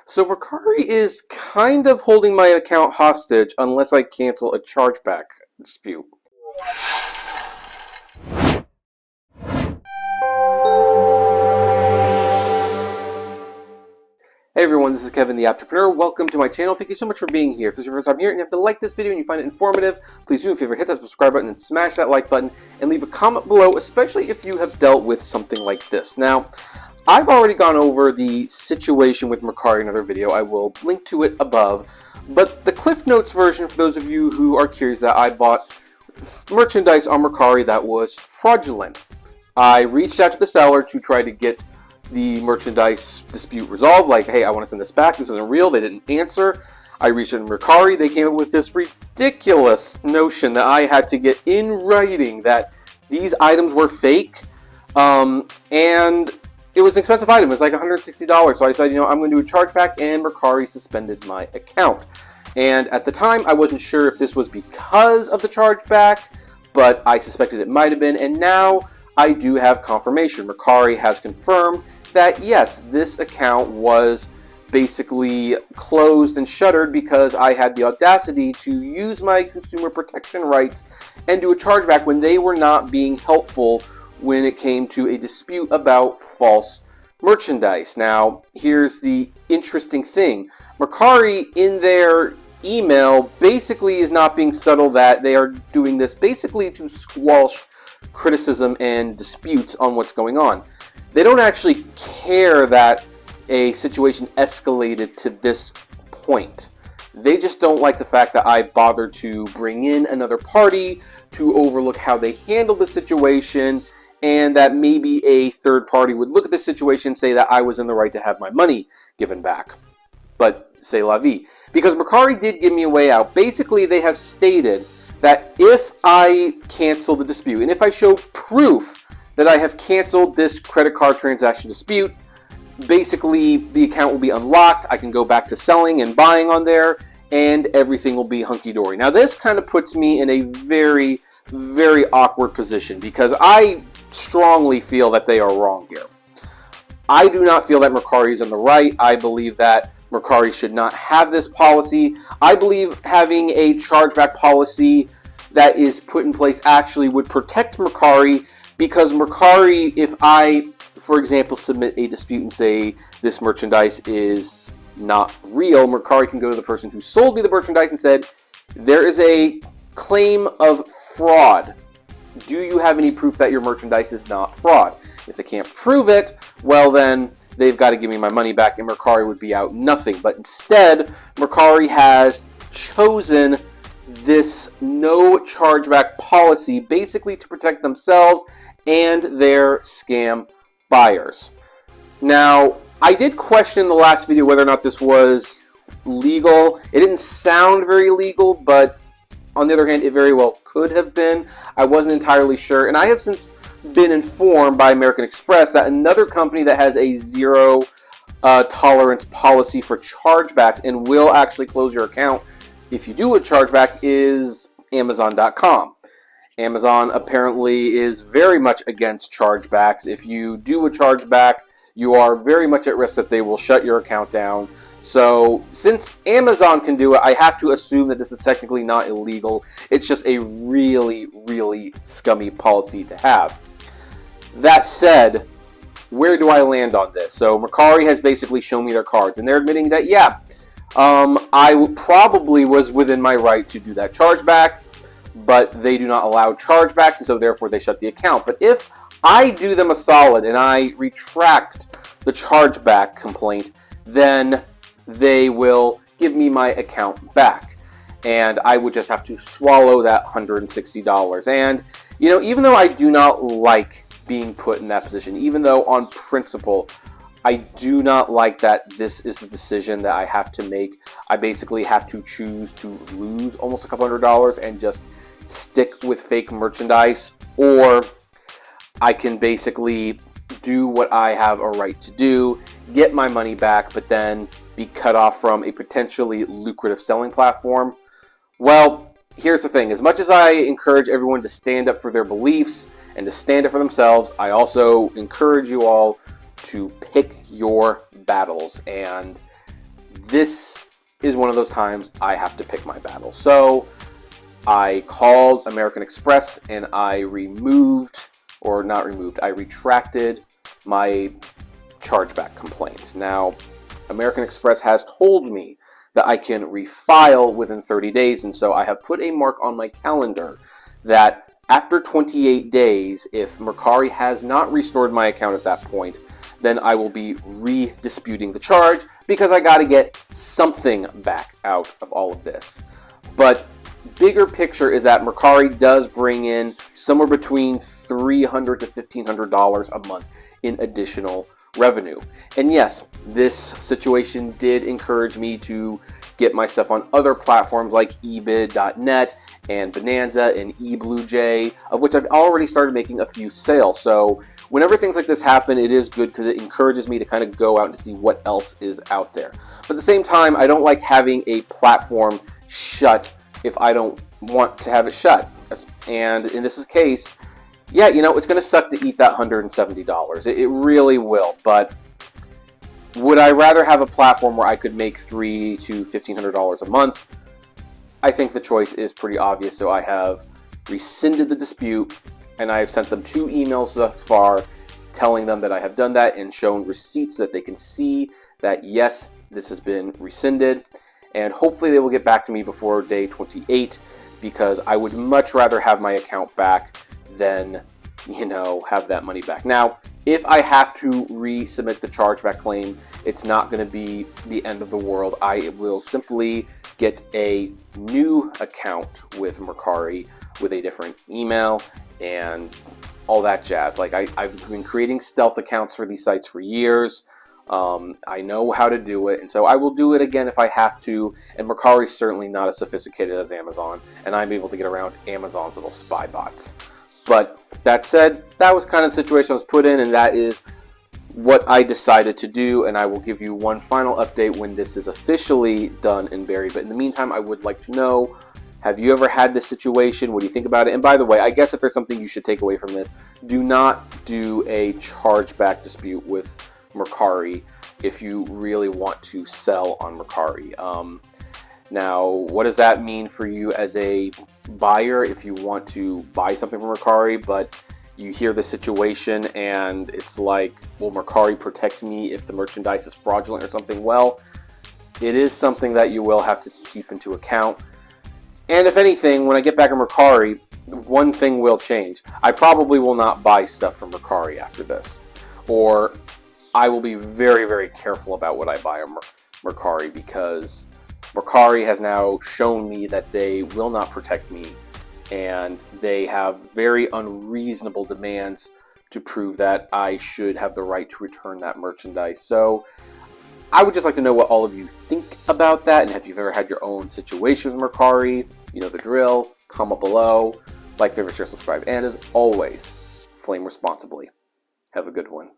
So Mercari is kind of holding my account hostage unless I cancel a chargeback dispute. Hey everyone, this is Kevin the Apptrepreneur. Welcome to my channel. Thank you so much for being here. If this is your first time here and you have to like this video and you find it informative, please do me a favor, hit that subscribe button and smash that like button and leave a comment below, especially if you have dealt with something like this. Now, I've already gone over the situation with Mercari in another video. I will link to it above. But the Cliff Notes version, for those of you who are curious, that I bought merchandise on Mercari that was fraudulent. I reached out to the seller to try to get the merchandise dispute resolved, like, hey, I want to send this back, this isn't real. They didn't answer. I reached out to Mercari. They came up with this ridiculous notion that I had to get in writing that these items were fake, and it was an expensive item. It was like $160. So I decided, I'm going to do a chargeback, and Mercari suspended my account. And at the time, I wasn't sure if this was because of the chargeback, but I suspected it might have been, and now I do have confirmation. Mercari has confirmed that yes, this account was basically closed and shuttered because I had the audacity to use my consumer protection rights and do a chargeback when they were not being helpful when it came to a dispute about false merchandise. Now, here's the interesting thing. Mercari, in their email, basically is not being subtle that they are doing this basically to squelch criticism and disputes on what's going on. They don't actually care that a situation escalated to this point. They just don't like the fact that I bothered to bring in another party to overlook how they handled the situation, and that maybe a third party would look at the situation and say that I was in the right to have my money given back. But c'est la vie. Because Mercari did give me a way out. Basically, they have stated that if I cancel the dispute, and if I show proof that I have canceled this credit card transaction dispute, basically the account will be unlocked. I can go back to selling and buying on there, and everything will be hunky-dory. Now, this kind of puts me in a very, very awkward position because I strongly feel that they are wrong here. I do not feel that Mercari is in the right. I believe that Mercari should not have this policy. I believe having a chargeback policy that is put in place actually would protect Mercari, because Mercari, if I, for example, submit a dispute and say this merchandise is not real, Mercari can go to the person who sold me the merchandise and said, there is a claim of fraud. Do you have any proof that your merchandise is not fraud? If they can't prove it, well then they've got to give me my money back, and Mercari would be out nothing. But instead, Mercari has chosen this no chargeback policy basically to protect themselves and their scam buyers. Now, I did question in the last video whether or not this was legal. It didn't sound very legal, but on the other hand, it very well could have been. I wasn't entirely sure, and I have since been informed by American Express that another company that has a zero tolerance policy for chargebacks and will actually close your account if you do a chargeback is Amazon.com. Amazon apparently is very much against chargebacks. If you do a chargeback, you are very much at risk that they will shut your account down. So since Amazon can do it, I have to assume that this is technically not illegal. It's just a really, really scummy policy to have. That said, where do I land on this? So Mercari has basically shown me their cards, and they're admitting that, yeah, I probably was within my right to do that chargeback, but they do not allow chargebacks, and so therefore they shut the account. But if I do them a solid and I retract the chargeback complaint, then they will give me my account back, and I would just have to swallow that $160. And, even though I do not like being put in that position, even though on principle I do not like that this is the decision that I have to make, I basically have to choose to lose almost a couple $100 and just stick with fake merchandise, or I can basically do what I have a right to do, get my money back, but then be cut off from a potentially lucrative selling platform. Well, here's the thing. As much as I encourage everyone to stand up for their beliefs and to stand up for themselves, I also encourage you all to pick your battles. And this is one of those times I have to pick my battle. So I called American Express and I I retracted my chargeback complaint. Now, American Express has told me that I can refile within 30 days, and so I have put a mark on my calendar that after 28 days, if Mercari has not restored my account at that point, then I will be redisputing the charge because I got to get something back out of all of this. But bigger picture is that Mercari does bring in somewhere between $300 to $1,500 a month in additional revenue. And yes, this situation did encourage me to get my stuff on other platforms like ebid.net and Bonanza and eBlueJ, of which I've already started making a few sales. So whenever things like this happen, it is good because it encourages me to kind of go out and see what else is out there. But at the same time, I don't like having a platform shut if I don't want to have it shut. And in this case, yeah, you know, it's going to suck to eat that $170. It really will. But would I rather have a platform where I could make $300 to $1,500 a month? I think the choice is pretty obvious. So I have rescinded the dispute, and I have sent them 2 emails thus far telling them that I have done that and shown receipts that they can see that, yes, this has been rescinded. And hopefully they will get back to me before day 28, because I would much rather have my account back than, you know, have that money back. Now, if I have to resubmit the chargeback claim, it's not going to be the end of the world. I will simply get a new account with Mercari with a different email and all that jazz. Like, I've been creating stealth accounts for these sites for years. I know how to do it, and so I will do it again if I have to. And Mercari is certainly not as sophisticated as Amazon, and I'm able to get around Amazon's little spy bots. But that said, that was kind of the situation I was put in, and that is what I decided to do. And I will give you one final update when this is officially done and buried. But in the meantime, I would like to know, have you ever had this situation? What do you think about it? And by the way, I guess if there's something you should take away from this, do not do a chargeback dispute with Mercari if you really want to sell on Mercari. Now, what does that mean for you as a buyer if you want to buy something from Mercari, but you hear the situation and it's like, will Mercari protect me if the merchandise is fraudulent or something? Well, it is something that you will have to keep into account. And if anything, when I get back on Mercari, one thing will change. I probably will not buy stuff from Mercari after this, or I will be very, very careful about what I buy on Mercari, because Mercari has now shown me that they will not protect me, and they have very unreasonable demands to prove that I should have the right to return that merchandise. So I would just like to know what all of you think about that, and if you've ever had your own situation with Mercari. You know the drill. Comment below. Like, favorite, share, subscribe, and as always, flame responsibly. Have a good one.